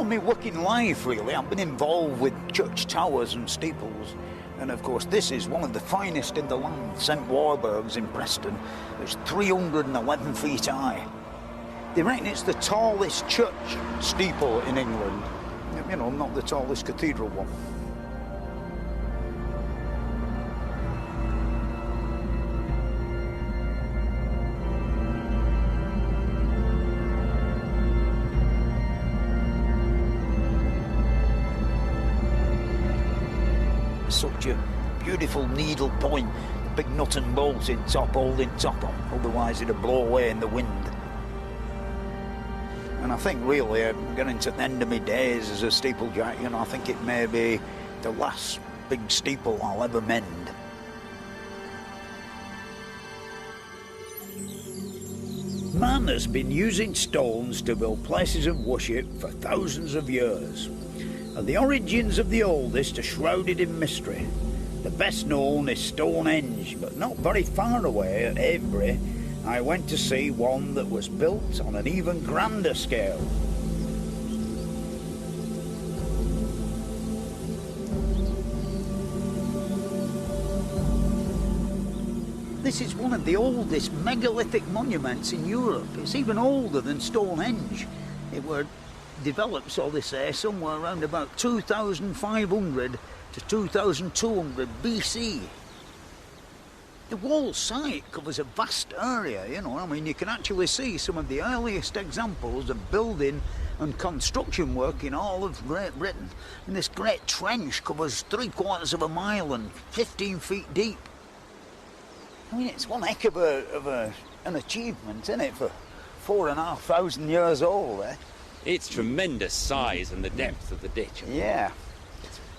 all my working life, really, I've been involved with church towers and steeples. And of course, this is one of the finest in the land, St Warburg's in Preston. It's 311 feet high. They reckon it's the tallest church steeple in England. You know, not the tallest cathedral one. Such a beautiful needle point, big nut and bolt in top, holding top on, otherwise it'd blow away in the wind. And I think really I'm getting to the end of my days as a steeplejack, you know, I think it may be the last big steeple I'll ever mend. Man has been using stones to build places of worship for thousands of years. And the origins of the oldest are shrouded in mystery. The best known is Stonehenge, but not very far away at Avebury, I went to see one that was built on an even grander scale. This is one of the oldest megalithic monuments in Europe. It's even older than Stonehenge. It were developed, so they say, somewhere around about 2500 to 2200 BC. The whole site covers a vast area, you know. I mean, you can actually see some of the earliest examples of building and construction work in all of Great Britain. And this great trench covers 3/4 of a mile and 15 feet deep. I mean, it's one heck of an achievement, isn't it, for 4,500 years old, eh? It's tremendous size and the depth of the ditch. Yeah.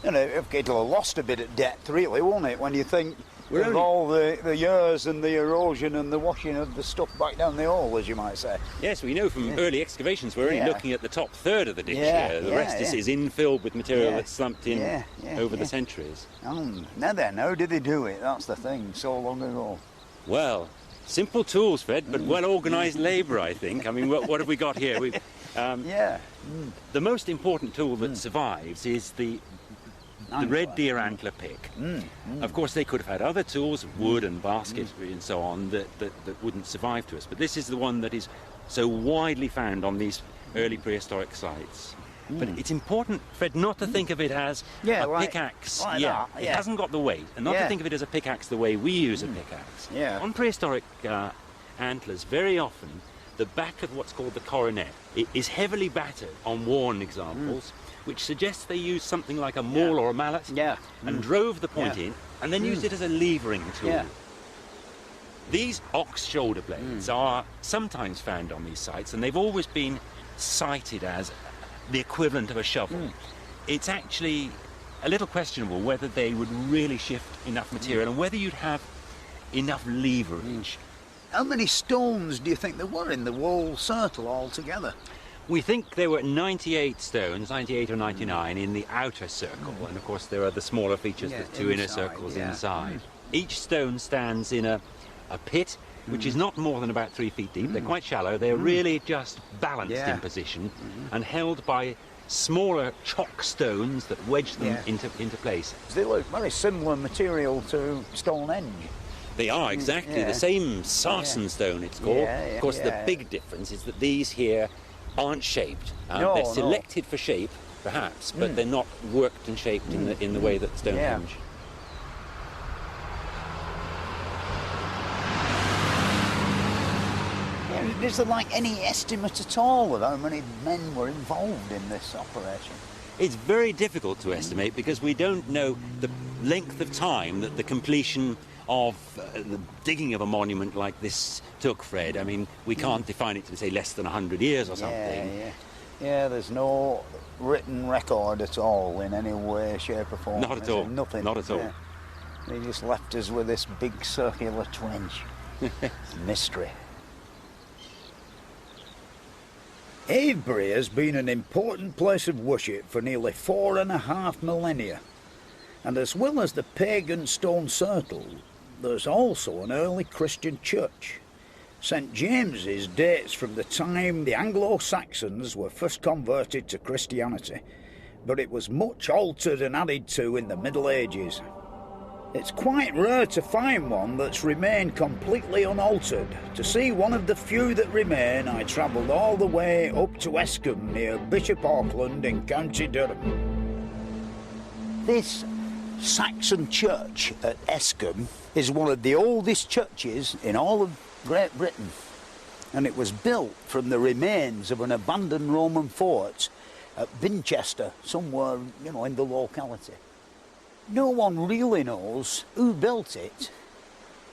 You know, it'll have lost a bit of depth, really, won't it, when you think of all the years and the erosion and the washing of the stuff back down the hole, as you might say. Yes, we know from early excavations we're only looking at the top third of the ditch here. The rest is infilled with material that's slumped in over the centuries. Now then, how did they do it? That's the thing, so long ago. Well, simple tools, Fred, but well-organised labour, I think. I mean, what have we got here? The most important tool that survives is the red deer antler pick. Of course, they could have had other tools, wood and basket and so on, that wouldn't survive to us. But this is the one that is so widely found on these early prehistoric sites. But it's important, Fred, not to think of it as a pickaxe. It hasn't got the weight. And not to think of it as a pickaxe the way we use a pickaxe. On prehistoric antlers, very often, the back of what's called the coronet is heavily battered on worn examples, which suggests they used something like a maul or a mallet and drove the point in and then used it as a levering tool. These ox shoulder blades are sometimes found on these sites, and they've always been cited as the equivalent of a shovel. It's actually a little questionable whether they would really shift enough material and whether you'd have enough leverage. How many stones do you think there were in the whole circle altogether? We think there were 98 stones, 98 or 99, in the outer circle, and of course there are the smaller features, the two inner circles inside. Each stone stands in a pit, which is not more than about 3 feet deep. They're quite shallow. They're really just balanced in position and held by smaller chalk stones that wedge them into place. They look very similar material to Stonehenge. They are exactly the same sarsen stone, it's called. Of course, the big difference is that these here aren't shaped. They're selected for shape, perhaps, but they're not worked and shaped in the way that Stonehenge. Is there like any estimate at all of how many men were involved in this operation? It's very difficult to estimate because we don't know the length of time that the completion of the digging of a monument like this took, Fred. I mean, we can't define it to say less than 100 years or something. Yeah, there's no written record at all in any way, shape or form. Not at all. Nothing. Not at all. They just left us with this big circular trench. Mystery. Avebury has been an important place of worship for nearly 4.5 millennia. And as well as the pagan stone circle, there's also an early Christian church. St James's dates from the time the Anglo-Saxons were first converted to Christianity, but it was much altered and added to in the Middle Ages. It's quite rare to find one that's remained completely unaltered. To see one of the few that remain, I travelled all the way up to Escombe near Bishop Auckland in County Durham. This Saxon church at Escombe is one of the oldest churches in all of Great Britain, and it was built from the remains of an abandoned Roman fort at Binchester, somewhere, in the locality. No one really knows who built it,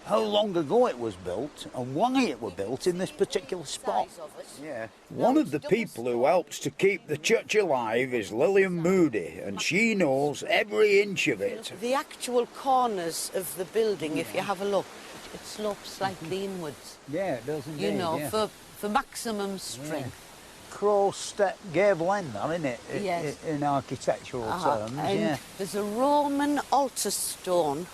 how long ago it was built, and why it was built in this particular spot. Yeah. One of the people who helps to keep the church alive is Lillian Moody, and she knows every inch of it. The actual corners of the building, if you have a look, it slopes slightly inwards. Yeah, it does indeed. For maximum strength. Yeah. Crow step gable end, isn't it? Yes. In architectural terms. And there's a Roman altar stone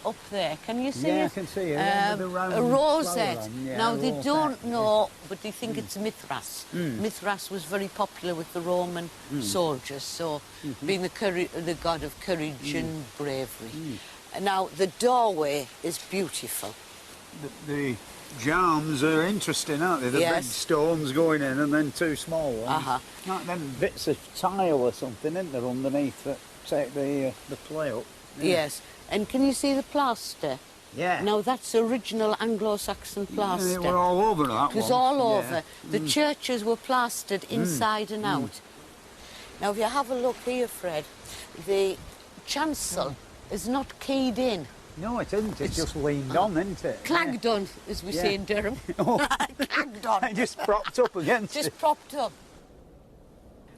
up there. Can you see it? Yeah, I can see it. A rosette. Now, they don't know, but they think it's Mithras. Mithras was very popular with the Roman soldiers, so being the god of courage and bravery. Now, the doorway is beautiful. The jambs are interesting, aren't they? The big stones going in and then two small ones. Like them bits of tile or something, isn't there, underneath that take the play up? Yeah. Yes. And can you see the plaster? Yeah. Now, that's original Anglo-Saxon plaster. They were all over that one. It was all over. The churches were plastered inside and out. Now, if you have a look here, Fred, the chancel is not keyed in. No, it isn't. It's just leaned on, isn't it? Clagged on, as we say in Durham. Clagged on. It just propped up against it. Just propped up.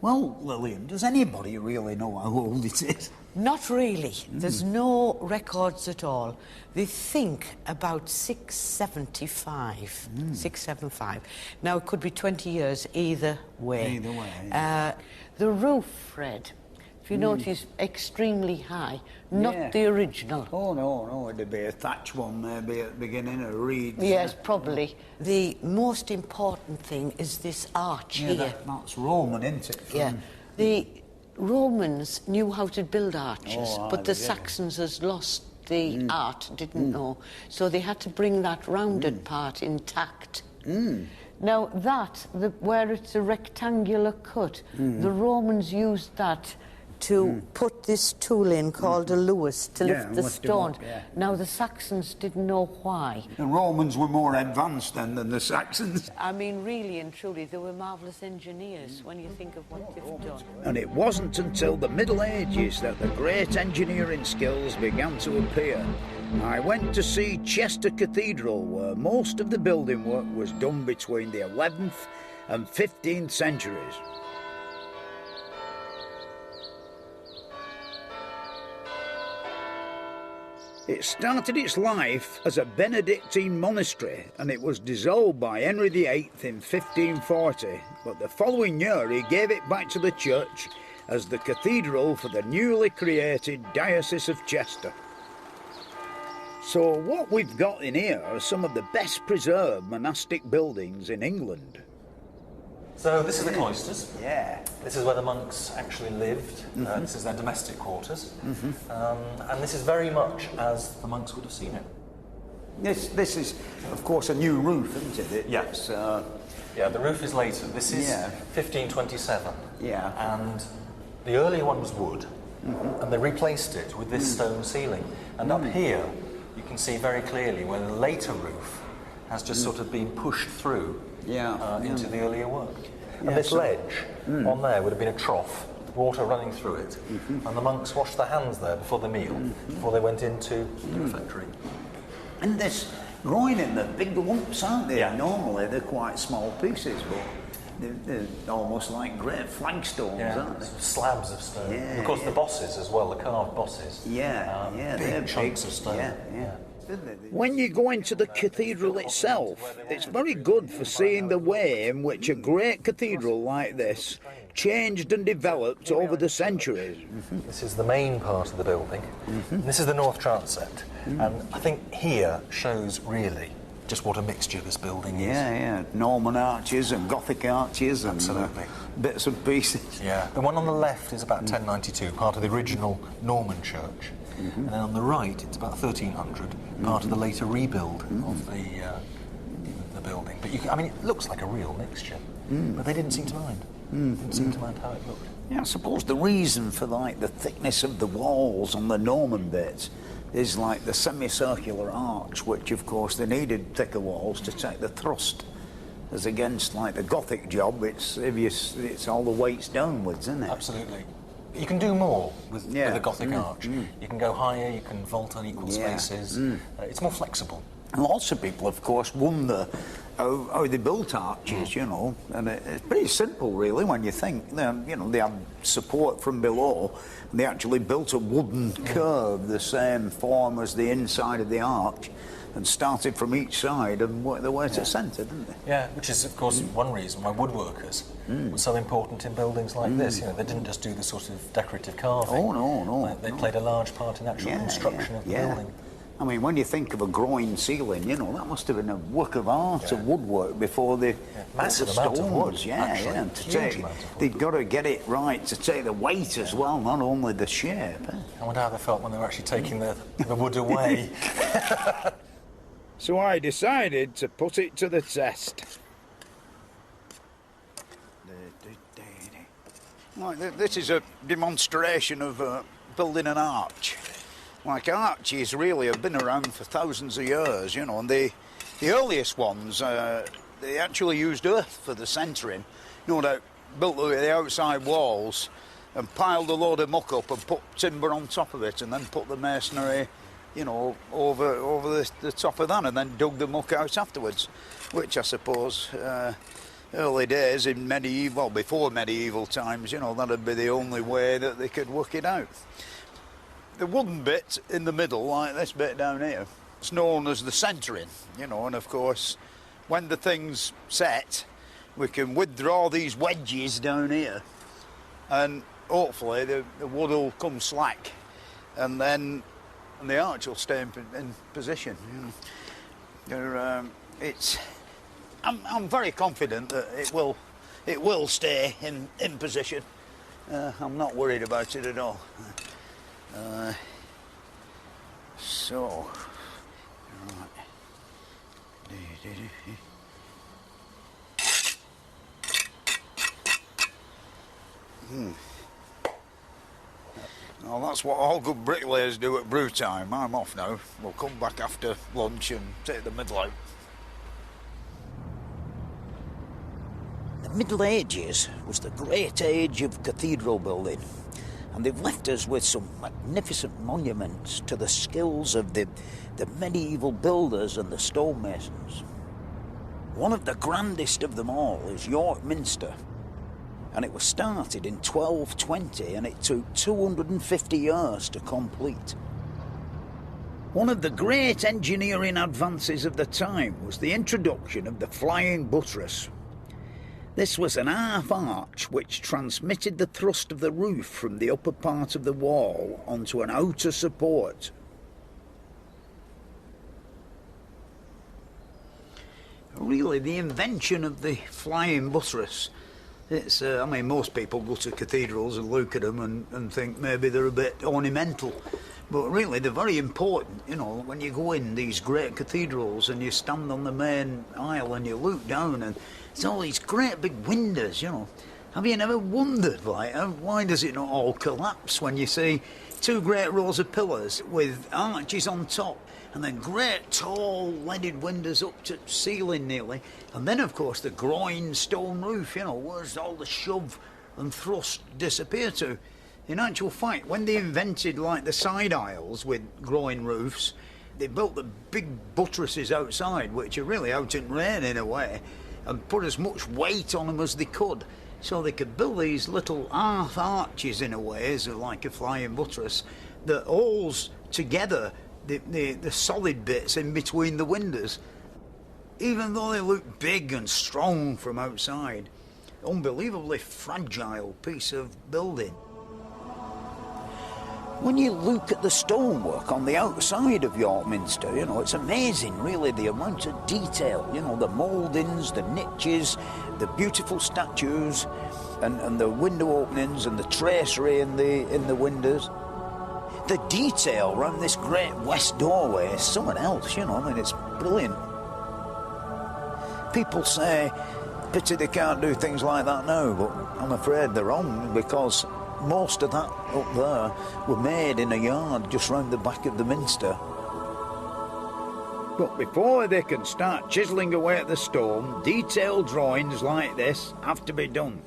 Well, Lillian, does anybody really know how old it is? Not really. There's no records at all. They think about 675. 675. Now, it could be 20 years either way. Either way. Yeah. The roof, Fred, if you notice, extremely high. Not the original. Oh, no. It'd be a thatch one maybe at the beginning, a reed. Yes, probably. The most important thing is this arch here. That's Roman, isn't it? The Romans knew how to build arches, but the Saxons has lost the art, didn't know. So they had to bring that rounded part intact. Now where it's a rectangular cut, the Romans used that to put this tool in called a Lewis to lift the stone. Now, the Saxons didn't know why. The Romans were more advanced then than the Saxons. I mean, really and truly, they were marvellous engineers when you think of what they've done. And it wasn't until the Middle Ages that the great engineering skills began to appear. I went to see Chester Cathedral, where most of the building work was done between the 11th and 15th centuries. It started its life as a Benedictine monastery, and it was dissolved by Henry VIII in 1540, but the following year he gave it back to the church as the cathedral for the newly created Diocese of Chester. So what we've got in here are some of the best preserved monastic buildings in England. So this is the cloisters. Yeah. This is where the monks actually lived. This is their domestic quarters. And this is very much as the monks would have seen it. This is, of course, a new roof, isn't it? Yes. Yeah, the roof is later. This is 1527. Yeah. And the earlier one was wood, and they replaced it with this stone ceiling. And up here, you can see very clearly where the later roof has just sort of been pushed through into the earlier work. And this ledge on there would have been a trough, water running through it. And the monks washed their hands there before the meal, before they went into the refectory. And this growing in the big lumps, aren't they? Yeah. Normally they're quite small pieces, but they're almost like great flagstones, aren't they? Slabs of stone. Yeah, of course, the bosses as well, the carved bosses. Big chunks of stone. When you go into the cathedral itself, it's very good for seeing the way in which a great cathedral like this changed and developed over the centuries. This is the main part of the building. This is the north transept. And I think here shows really just what a mixture this building is. Yeah, Norman arches and Gothic arches and bits and pieces. Yeah, the one on the left is about 1092, part of the original Norman church. And then on the right, it's about 1300, part of the later rebuild of the building. But I mean, it looks like a real mixture, but they didn't seem to mind. Didn't seem to mind how it looked. Yeah, I suppose the reason for like the thickness of the walls on the Norman bits is like the semicircular arch, which of course they needed thicker walls to take the thrust, as against like the Gothic job. It's all the weights downwards, isn't it? Absolutely. You can do more with a Gothic arch. You can go higher. You can vault unequal spaces. It's more flexible. And lots of people, of course, wonder how they built arches, you know, and it's pretty simple, really, when you think. You know, they have support from below, and they actually built a wooden curve the same form as the inside of the arch, and started from each side and worked their way to the centre, didn't they? Yeah, which is, of course, one reason why woodworkers were so important in buildings like this. You know, they didn't just do the sort of decorative carving. Oh, no. They played a large part in the actual construction of the building. I mean, when you think of a groin ceiling, you know, that must have been a work of art of woodwork before the massive amount of wood. And they've got to get it right to take the weight as well, not only the shape. I wonder how they felt when they were actually taking the wood away. So I decided to put it to the test. Like, this is a demonstration of building an arch. Like, arches really have been around for thousands of years, you know, and the earliest ones, they actually used earth for the centering. You know, they built the outside walls and piled a load of muck up and put timber on top of it, and then put the masonry, you know, over the top of that, and then dug the muck out afterwards, which I suppose early days in medieval, well, before medieval times, you know, that'd be the only way that they could work it out. The wooden bit in the middle, like this bit down here, it's known as the centering, you know, and of course, when the thing's set, we can withdraw these wedges down here, and hopefully the wood will come slack, and then the arch will stay in position. I'm very confident that it will stay in position. I'm not worried about it at all. So, right. Well, that's what all good bricklayers do at brew time. I'm off now. We'll come back after lunch and take the middle out. The Middle Ages was the great age of cathedral building, and they've left us with some magnificent monuments to the skills of the medieval builders and the stonemasons. One of the grandest of them all is York Minster, and it was started in 1220, and it took 250 years to complete. One of the great engineering advances of the time was the introduction of the flying buttress. This was an half arch which transmitted the thrust of the roof from the upper part of the wall onto an outer support. Really, the invention of the flying buttress, it's, I mean, most people go to cathedrals and look at them and think maybe they're a bit ornamental, but really they're very important. You know, when you go in these great cathedrals and you stand on the main aisle and you look down, and it's all these great big windows, you know. Have you never wondered, like, why does it not all collapse when you see two great rows of pillars with arches on top, and then great tall leaded windows up to ceiling nearly, and then of course the groined stone roof, you know, where's all the shove and thrust disappear to? In actual fact, when they invented like the side aisles with groin roofs, they built the big buttresses outside, which are really out in rain in a way, and put as much weight on them as they could, so they could build these little half arches in a way, as like a flying buttress, that holds together the solid bits in between the windows. Even though they look big and strong from outside, unbelievably fragile piece of building. When you look at the stonework on the outside of York Minster, you know, it's amazing, really, the amount of detail, you know, the mouldings, the niches, the beautiful statues, and the window openings and the tracery in the windows. The detail around this great west doorway is something else, you know, I mean, it's brilliant. People say, pity they can't do things like that now, but I'm afraid they're wrong, because most of that up there were made in a yard just round the back of the Minster. But before they can start chiselling away at the stone, detailed drawings like this have to be done.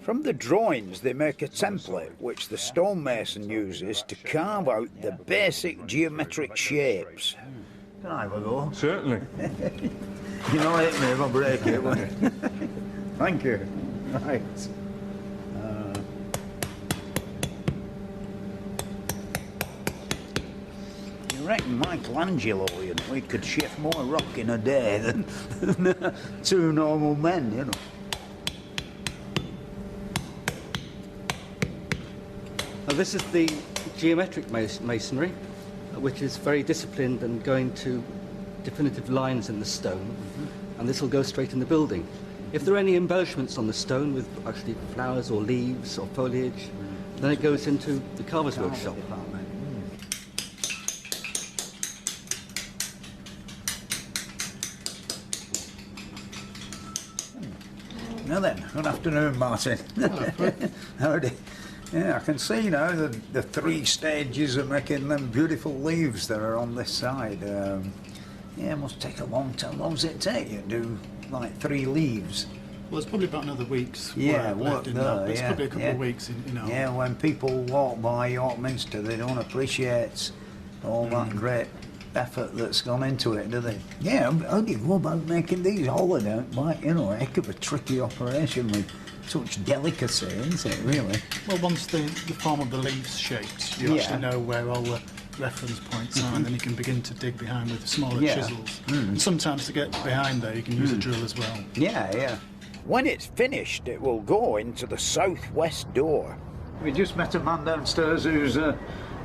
From the drawings they make a template which the stonemason uses to carve out the basic geometric shapes. Can I have a go? Certainly. You know, hit me if I break it, won't you? Thank you. Right. You reckon Michelangelo, you know, he could shift more rock in a day than two normal men, you know. Now, this is the geometric masonry, which is very disciplined and going to definitive lines in the stone, and this will go straight in the building. If there are any embellishments on the stone with actually flowers or leaves or foliage, then it goes into the carver's workshop. Now then, good afternoon, Martin. Howdy. Yeah, I can see now the three stages of making them beautiful leaves that are on this side. Yeah, it must take a long time. How long does it take you to do, like, 3 leaves? Well, it's probably about another week's work left in there, that. It's probably a couple of weeks in all. Yeah, when people walk by York Minster, they don't appreciate all that great effort that's gone into it, do they? Yeah, how do you go about making these hollowed out? Like, you know, a heck of a tricky operation with such delicacy, isn't it, really? Well, once the form of the leaves shaped, you actually know where all the reference points are, and then you can begin to dig behind with smaller chisels. And sometimes to get behind there, you can use a drill as well. Yeah, yeah. When it's finished, it will go into the southwest door. We just met a man downstairs who's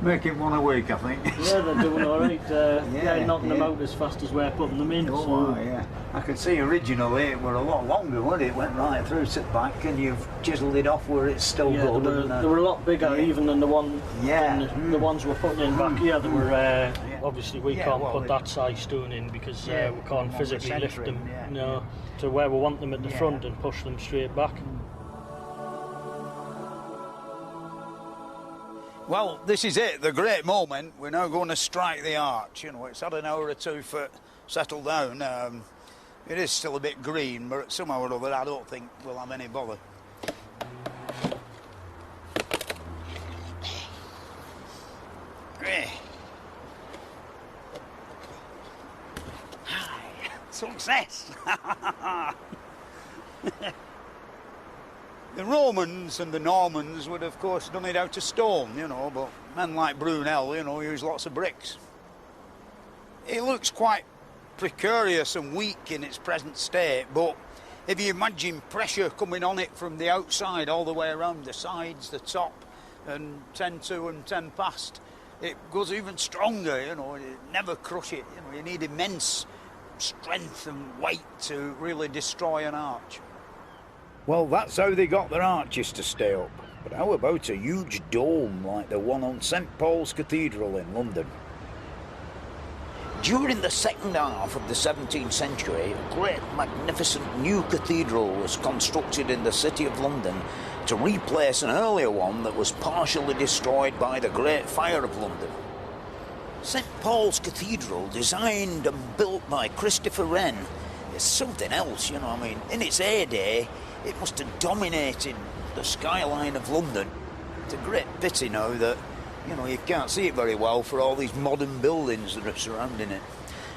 making one a week, I think. Yeah, they're doing all right. They're knocking them out as fast as we're putting them in. Yeah. I can see originally it were a lot longer, wasn't it? It went right through to the back, and you've chiselled it off where it's still good. They were a lot bigger even than the one. The ones we're putting in back here. They were obviously we can't put that size stone in because we can't physically lift them, to where we want them at the front and push them straight back. Well, this is it, the great moment. We're now going to strike the arch. You know, it's had an hour or two for settle down. It is still a bit green, but somehow or other I don't think we'll have any bother. Great. Success! The Romans and the Normans would, of course, done it out of stone, you know, but men like Brunel, you know, use lots of bricks. It looks quite precarious and weak in its present state, but if you imagine pressure coming on it from the outside all the way around the sides, the top, and 10 to and 10 past, it goes even stronger, you know, it never crush it. You know, you need immense strength and weight to really destroy an arch. Well, that's how they got their arches to stay up. But how about a huge dome like the one on St Paul's Cathedral in London? During the second half of the 17th century, a great magnificent new cathedral was constructed in the city of London to replace an earlier one that was partially destroyed by the Great Fire of London. St Paul's Cathedral, designed and built by Christopher Wren, is something else, you know. I mean, in its heyday, it must have dominated the skyline of London. It's a great pity now that, you know, you can't see it very well for all these modern buildings that are surrounding it.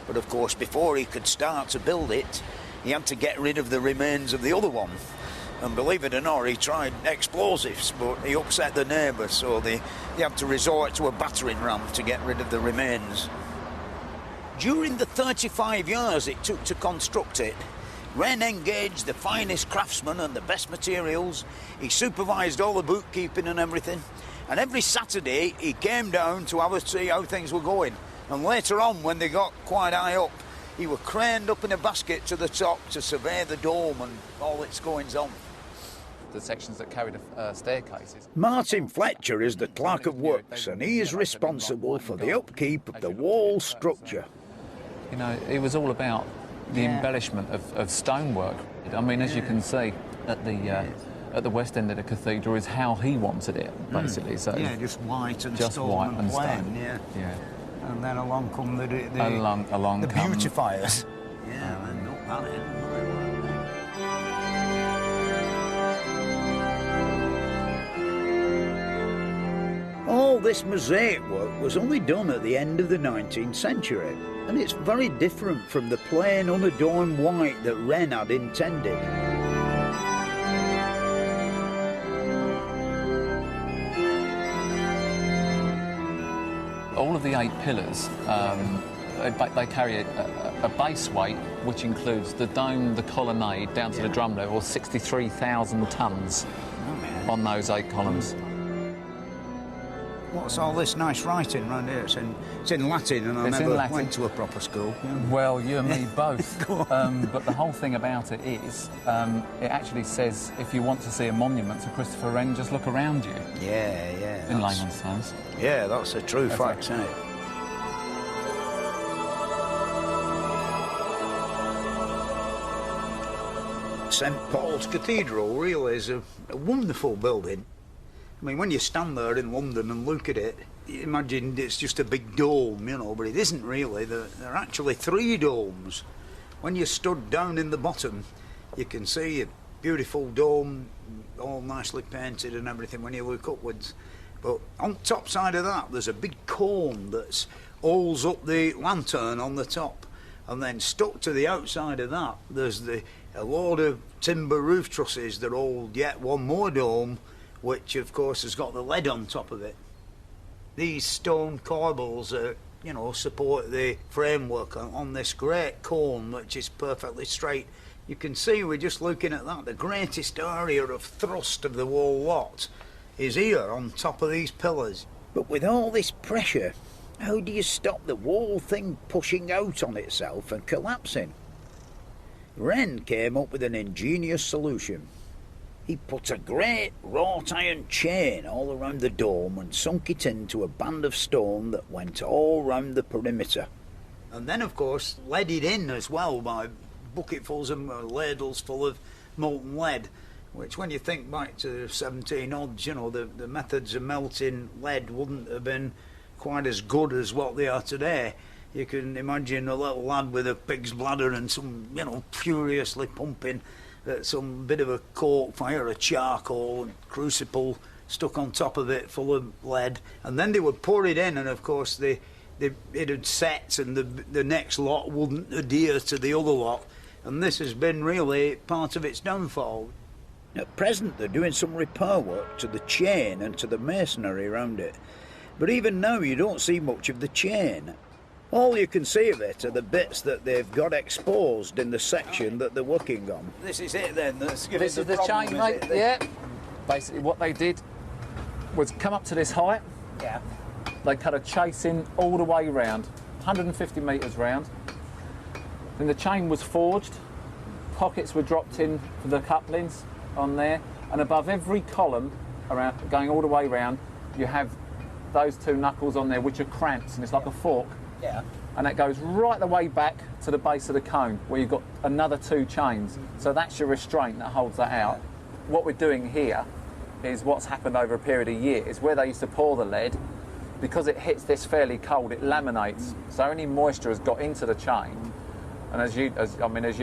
But of course, before he could start to build it, he had to get rid of the remains of the other one. And believe it or not, he tried explosives, but he upset the neighbours, so they had to resort to a battering ram to get rid of the remains. During the 35 years it took to construct it, Wren engaged the finest craftsmen and the best materials. He supervised all the bookkeeping and everything. And every Saturday he came down to have a see how things were going. And later on, when they got quite high up, he was craned up in a basket to the top to survey the dome and all its goings-on. The sections that carried staircases. Martin Fletcher is the clerk of works, and he is responsible for the upkeep of the wall structure. You know, it was all about the embellishment of stonework. I mean, as you can see at the west end of the cathedral is how he wanted it, basically. So yeah, just white and just stone white and plain. stone. Yeah. And then along come the beautifiers. Yeah, and not that end. All this mosaic work was only done at the end of the 19th century, and it's very different from the plain unadorned white that Wren had intended. All of the 8 pillars, they carry a base weight, which includes the dome, the colonnade, down to the drum level, 63,000 tonnes on those 8 columns. What's all this nice writing round here? It's in Latin, and I never went to a proper school. Yeah. Well, you and me both. But the whole thing about it is, it actually says, if you want to see a monument to Christopher Wren, just look around you. Yeah. In layman's terms. Yeah, that's a true fact, isn't it? St Paul's Cathedral really is a wonderful building. I mean, when you stand there in London and look at it, you imagine it's just a big dome, you know, but it isn't really. There are actually 3 domes. When you stood down in the bottom, you can see a beautiful dome, all nicely painted and everything when you look upwards. But on top side of that, there's a big cone that holds up the lantern on the top. And then stuck to the outside of that, there's a load of timber roof trusses that hold yet one more dome, which of course has got the lead on top of it. These stone corbels support the framework on this great cone, which is perfectly straight. You can see, we're just looking at that, the greatest area of thrust of the whole lot is here on top of these pillars. But with all this pressure, how do you stop the whole thing pushing out on itself and collapsing? Wren came up with an ingenious solution. He put a great wrought iron chain all around the dome and sunk it into a band of stone that went all round the perimeter. And then, of course, led it in as well by bucketfuls and ladles full of molten lead, which, when you think back to 17 odds, you know, the methods of melting lead wouldn't have been quite as good as what they are today. You can imagine a little lad with a pig's bladder and some, you know, furiously pumping some bit of a coke fire, a charcoal and crucible stuck on top of it full of lead, and then they would pour it in, and of course it had set, and the next lot wouldn't adhere to the other lot, and this has been really part of its downfall. At present they're doing some repair work to the chain and to the masonry around it, but even now you don't see much of the chain. All you can see of it are the bits that they've got exposed in the section that they're working on. This is it then? This is the chain, mate? Yeah. Basically what they did was come up to this height. Yeah. They cut a chase in all the way round, 150 metres round. Then the chain was forged, pockets were dropped in for the couplings on there, and above every column, around going all the way round, you have those 2 knuckles on there which are cramps, and it's like a fork. Yeah. And that goes right the way back to the base of the cone, where you've got another 2 chains. So that's your restraint that holds that out. What we're doing here is what's happened over a period of years, where they used to pour the lead. Because it hits this fairly cold, it laminates. So any moisture has got into the chain. And as you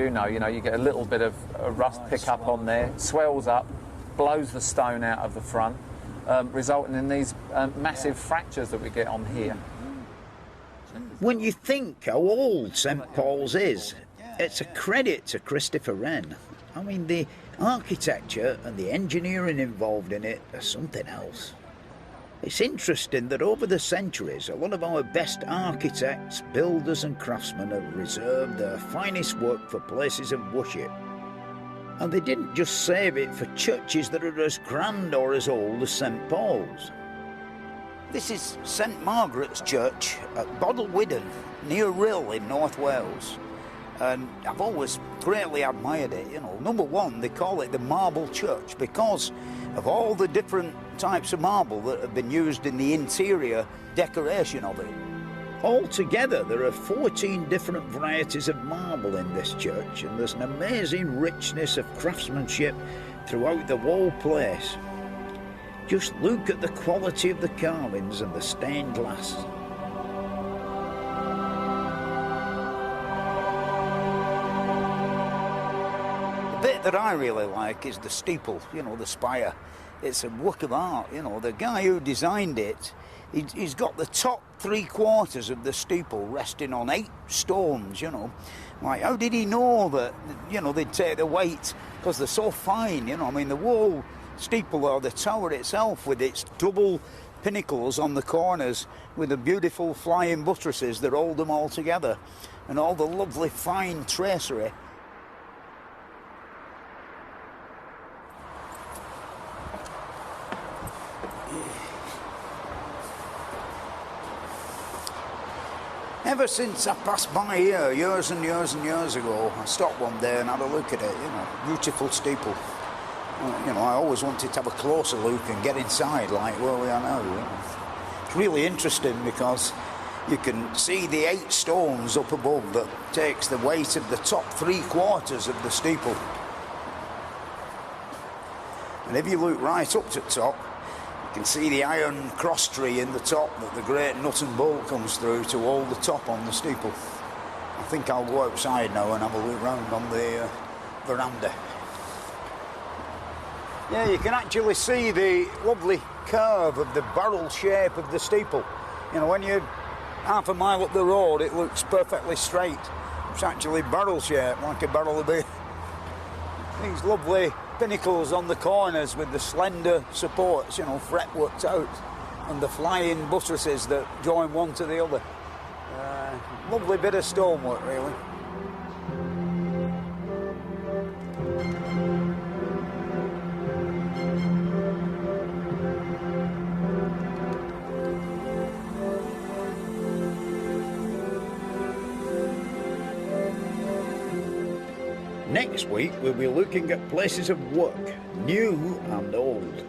know, you get a little bit of rust pickup on there, swells up, blows the stone out of the front, resulting in these massive fractures that we get on here. When you think how old St Paul's is, it's a credit to Christopher Wren. I mean, the architecture and the engineering involved in it are something else. It's interesting that over the centuries, a lot of our best architects, builders and craftsmen have reserved their finest work for places of worship. And they didn't just save it for churches that are as grand or as old as St Paul's. This is St Margaret's Church at Bodelwyddan, near Rhyl in North Wales. And I've always greatly admired it, you know. Number one, they call it the Marble Church because of all the different types of marble that have been used in the interior decoration of it. Altogether, there are 14 different varieties of marble in this church, and there's an amazing richness of craftsmanship throughout the whole place. Just look at the quality of the carvings and the stained glass. The bit that I really like is the steeple, you know, the spire. It's a work of art, you know. The guy who designed it, he's got the top 3/4 of the steeple resting on 8 stones, you know. Like, how did he know that, you know, they'd take the weight? Because they're so fine, you know. I mean, the whole steeple, or the tower itself, with its double pinnacles on the corners, with the beautiful flying buttresses that hold them all together, and all the lovely fine tracery. Ever since I passed by here years and years and years ago, I stopped one day and had a look at it, you know, beautiful steeple. You know, I always wanted to have a closer look and get inside like where we are now. You know. It's really interesting because you can see the 8 stones up above that takes the weight of the top 3/4 of the steeple. And if you look right up to the top, you can see the iron cross tree in the top that the great nut and bolt comes through to hold the top on the steeple. I think I'll go outside now and have a look round on the veranda. Yeah, you can actually see the lovely curve of the barrel shape of the steeple. You know, when you're half a mile up the road, it looks perfectly straight. It's actually barrel shaped, like a barrel of beer. These lovely pinnacles on the corners with the slender supports, you know, fretworked out, and the flying buttresses that join one to the other. Lovely bit of stonework, really. Next week, we'll be looking at places of work, new and old.